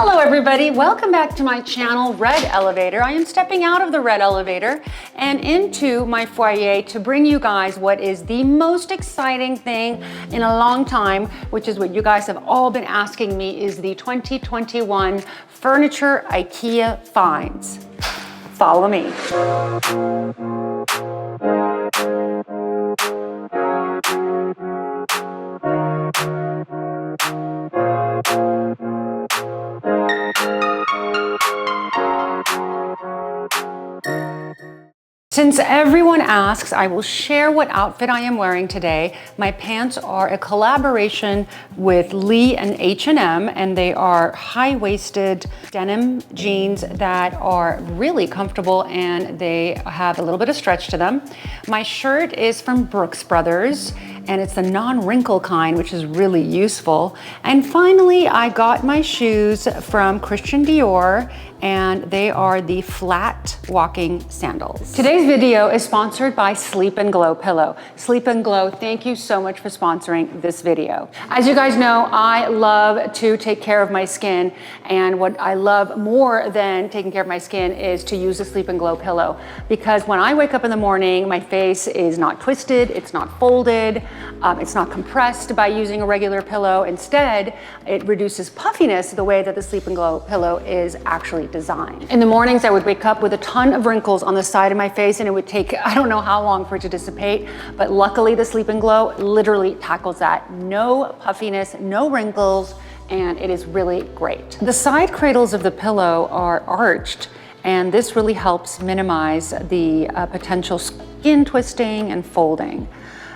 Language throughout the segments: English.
Hello everybody, welcome back to my channel, Red Elevator. I am stepping out of the red elevator and into my foyer to bring you guys what is the most exciting thing in a long time, which is what you guys have all been asking me, is the 2021 furniture IKEA finds. Follow me. Since everyone asks, I will share what outfit I am wearing today. My pants are a collaboration with Lee and H&M, and they are high-waisted denim jeans that are really comfortable and they have a little bit of stretch to them. My shirt is from Brooks Brothers, and it's the non-wrinkle kind, which is really useful. And finally, I got my shoes from Christian Dior, and they are the flat walking sandals. Today's video is sponsored by Sleep and Glow Pillow. Sleep and Glow, thank you so much for sponsoring this video. As you guys know, I love to take care of my skin, and what I love more than taking care of my skin is to use a Sleep and Glow pillow, because when I wake up in the morning, my face is not twisted, it's not folded, it's not compressed by using a regular pillow. Instead, it reduces puffiness the way that the Sleep and Glow pillow is actually designed. In the mornings, I would wake up with a ton of wrinkles on the side of my face, and it would take, I don't know how long for it to dissipate, but luckily the Sleep and Glow literally tackles that. No puffiness, no wrinkles, and it is really great. The side cradles of the pillow are arched, and this really helps minimize the potential skin twisting and folding.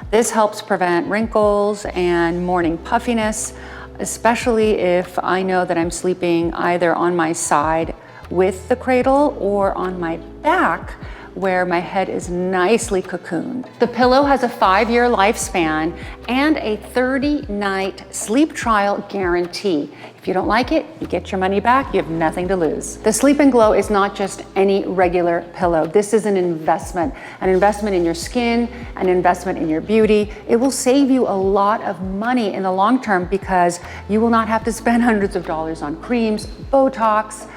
This helps prevent wrinkles and morning puffiness, especially if I know that I'm sleeping either on my side with the cradle or on my back where my head is nicely cocooned. The pillow has a 5-year lifespan and a 30-night sleep trial guarantee. If you don't like it, you get your money back, you have nothing to lose. The Sleep and Glow is not just any regular pillow. This is an investment in your skin, an investment in your beauty. It will save you a lot of money in the long term because you will not have to spend hundreds of dollars on creams, Botox,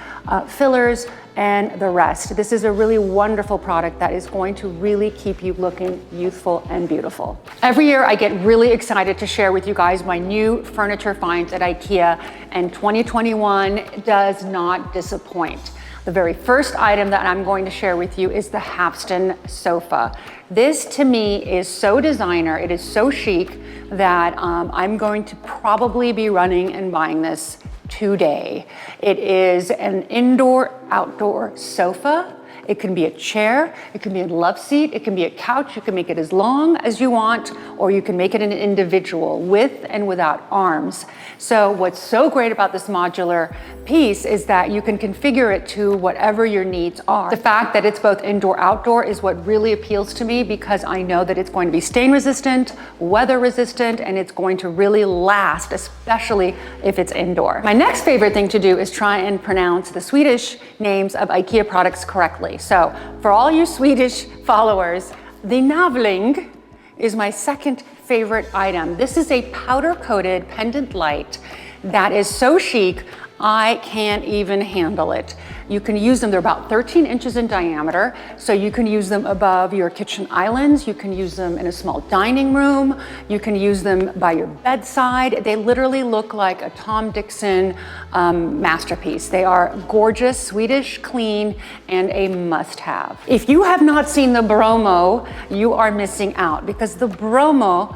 fillers, and the rest. This is a really wonderful product that is going to really keep you looking youthful and beautiful. Every year I get really excited to share with you guys my new furniture finds at IKEA, and 2021 does not disappoint. The very first item that I'm going to share with you is the HAVSTEN sofa. This to me is so designer, it is so chic that I'm going to probably be running and buying this today. It is an indoor-outdoor sofa. It can be a chair, it can be a love seat, it can be a couch. You can make it as long as you want, or you can make it an individual with and without arms. So what's so great about this modular piece is that you can configure it to whatever your needs are. The fact that it's both indoor-outdoor is what really appeals to me, because I know that it's going to be stain resistant, weather resistant, and it's going to really last, especially if it's indoor. My next favorite thing to do is try and pronounce the Swedish names of IKEA products correctly. So for all you Swedish followers, the NAVLINGE is my second favorite item. This is a powder-coated pendant light that is so chic, I can't even handle it. You can use them, they're about 13 inches in diameter, so you can use them above your kitchen islands, you can use them in a small dining room, you can use them by your bedside. They literally look like a Tom Dixon masterpiece. They are gorgeous, Swedish, clean, and a must-have. If you have not seen the BROMMO, you are missing out, because the BROMMO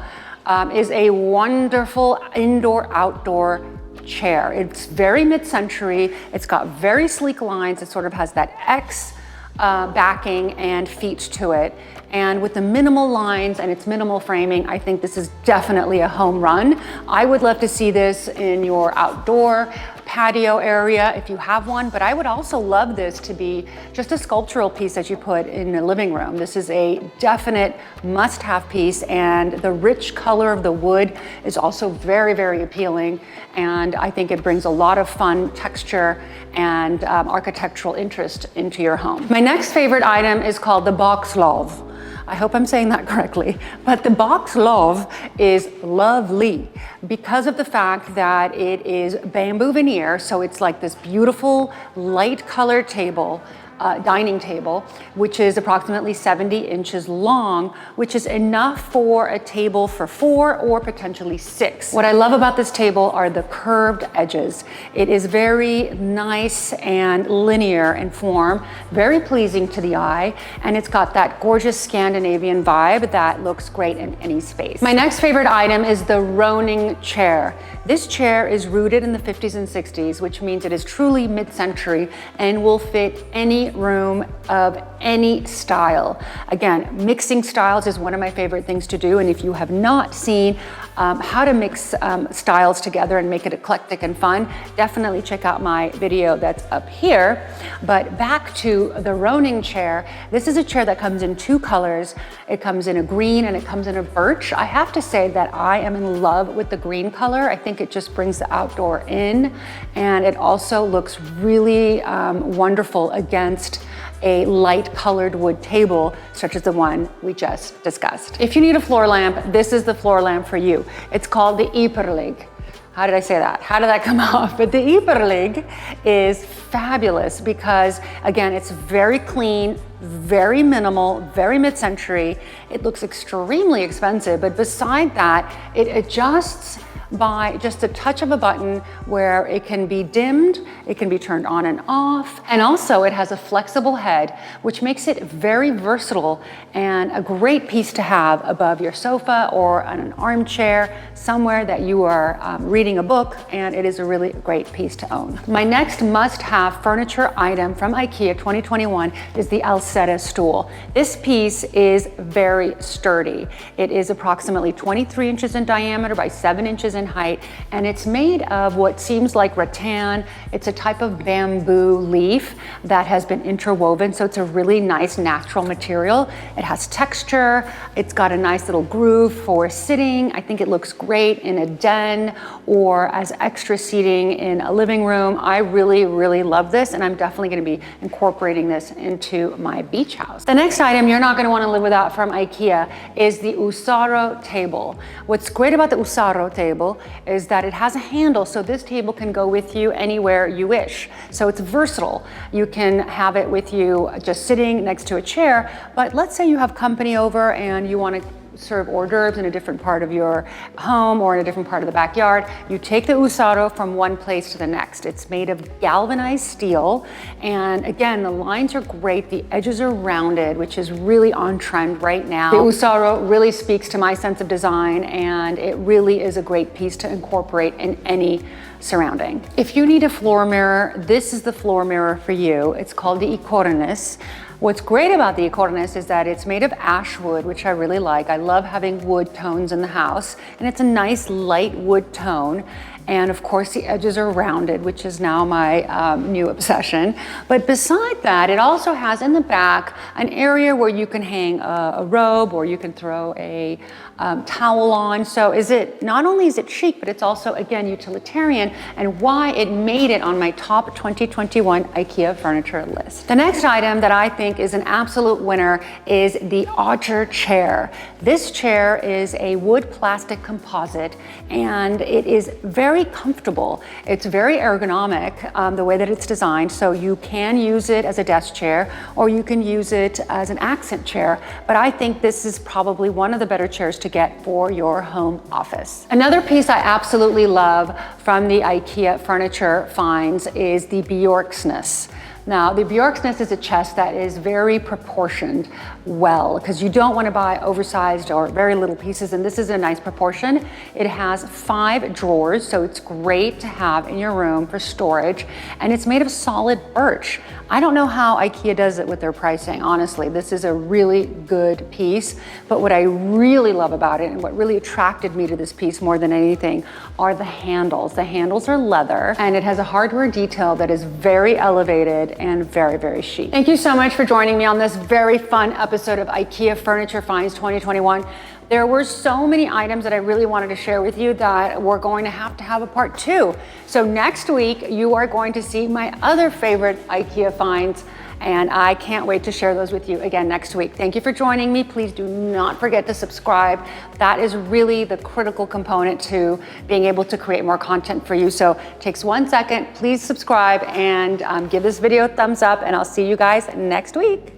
is a wonderful indoor-outdoor chair. It's very mid-century. It's got very sleek lines. It sort of has that X backing and feet to it. And with the minimal lines and its minimal framing, I think this is definitely a home run. I would love to see this in your outdoor patio area if you have one, but I would also love this to be just a sculptural piece that you put in the living room. This is a definite must-have piece, and the rich color of the wood is also very, very appealing, and I think it brings a lot of fun texture and architectural interest into your home. My next favorite item is called the VOXLOV. I hope I'm saying that correctly. But the VOXLOV is lovely because of the fact that it is bamboo veneer. So it's like this beautiful light colored table, dining table, which is approximately 70 inches long, which is enough for a table for 4 or potentially 6. What I love about this table are the curved edges. It is very nice and linear in form, very pleasing to the eye, and it's got that gorgeous Scandinavian vibe that looks great in any space. My next favorite item is the RONNINGE chair. This chair is rooted in the 50s and 60s, which means it is truly mid-century and will fit any room of any style. Again, mixing styles is one of my favorite things to do, and if you have not seen how to mix styles together and make it eclectic and fun, definitely check out my video that's up here. But back to the RONNINGE chair. This is a chair that comes in 2 colors. It comes in a green and it comes in a birch. I have to say that I am in love with the green color. I think it just brings the outdoor in, and it also looks really wonderful against a light colored wood table, such as the one we just discussed. If you need a floor lamp, this is the floor lamp for you. It's called the YPPERLIG. How did I say that? How did that come out? But the YPPERLIG is fabulous because, again, it's very clean, very minimal, very mid-century. It looks extremely expensive, but beside that, it adjusts by just a touch of a button where it can be dimmed, it can be turned on and off, and also it has a flexible head, which makes it very versatile and a great piece to have above your sofa or on an armchair, somewhere that you are reading a book, and it is a really great piece to own. My next must-have furniture item from Ikea 2021 is the ALSEDA stool. This piece is very sturdy. It is approximately 23 inches in diameter by 7 inches in height, and it's made of what seems like rattan. It's a type of bamboo leaf that has been interwoven, so it's a really nice natural material. It has texture. It's got a nice little groove for sitting. I think it looks great in a den or as extra seating in a living room. I really, really love this, and I'm definitely going to be incorporating this into my beach house. The next item you're not going to want to live without from Ikea is the HUSARO table. What's great about the HUSARO table is that it has a handle, so this table can go with you anywhere you wish. So it's versatile. You can have it with you just sitting next to a chair, but let's say you have company over and you want to serve hors d'oeuvres in a different part of your home or in a different part of the backyard. You take the HUSARO from one place to the next. It's made of galvanized steel, and again, the lines are great. The edges are rounded, which is really on trend right now. The HUSARO really speaks to my sense of design, and it really is a great piece to incorporate in any surrounding. If you need a floor mirror, this is the floor mirror for you. It's called the IKORNIS. What's great about the IKORNIS is that it's made of ash wood, which I really like. I love having wood tones in the house, and it's a nice light wood tone. And of course the edges are rounded, which is now my new obsession. But beside that, it also has in the back an area where you can hang a robe, or you can throw a towel on. So not only is it chic, but it's also, again, utilitarian, and why it made it on my top 2021 Ikea furniture list. The next item that I think is an absolute winner is the ODGER chair. This chair is a wood plastic composite, and it is very comfortable. It's very ergonomic, the way that it's designed, so you can use it as a desk chair or you can use it as an accent chair, but I think this is probably one of the better chairs to get for your home office. Another piece I absolutely love from the Ikea furniture finds is the BJORKSNAS. Now, the BJORKSNAS is a chest that is very proportioned well, because you don't want to buy oversized or very little pieces, and this is a nice proportion. It has 5 drawers, so it's great to have in your room for storage, and it's made of solid birch. I don't know how Ikea does it with their pricing, honestly. This is a really good piece, but what I really love about it, and what really attracted me to this piece more than anything, are the handles. The handles are leather, and it has a hardware detail that is very elevated and very, very chic. Thank you so much for joining me on this very fun episode of Ikea Furniture Finds 2021. There were so many items that I really wanted to share with you that we're going to have a part 2. So next week, you are going to see my other favorite Ikea finds, and I can't wait to share those with you again next week. Thank you for joining me. Please do not forget to subscribe. That is really the critical component to being able to create more content for you. So it takes 1 second. Please subscribe and give this video a thumbs up, and I'll see you guys next week.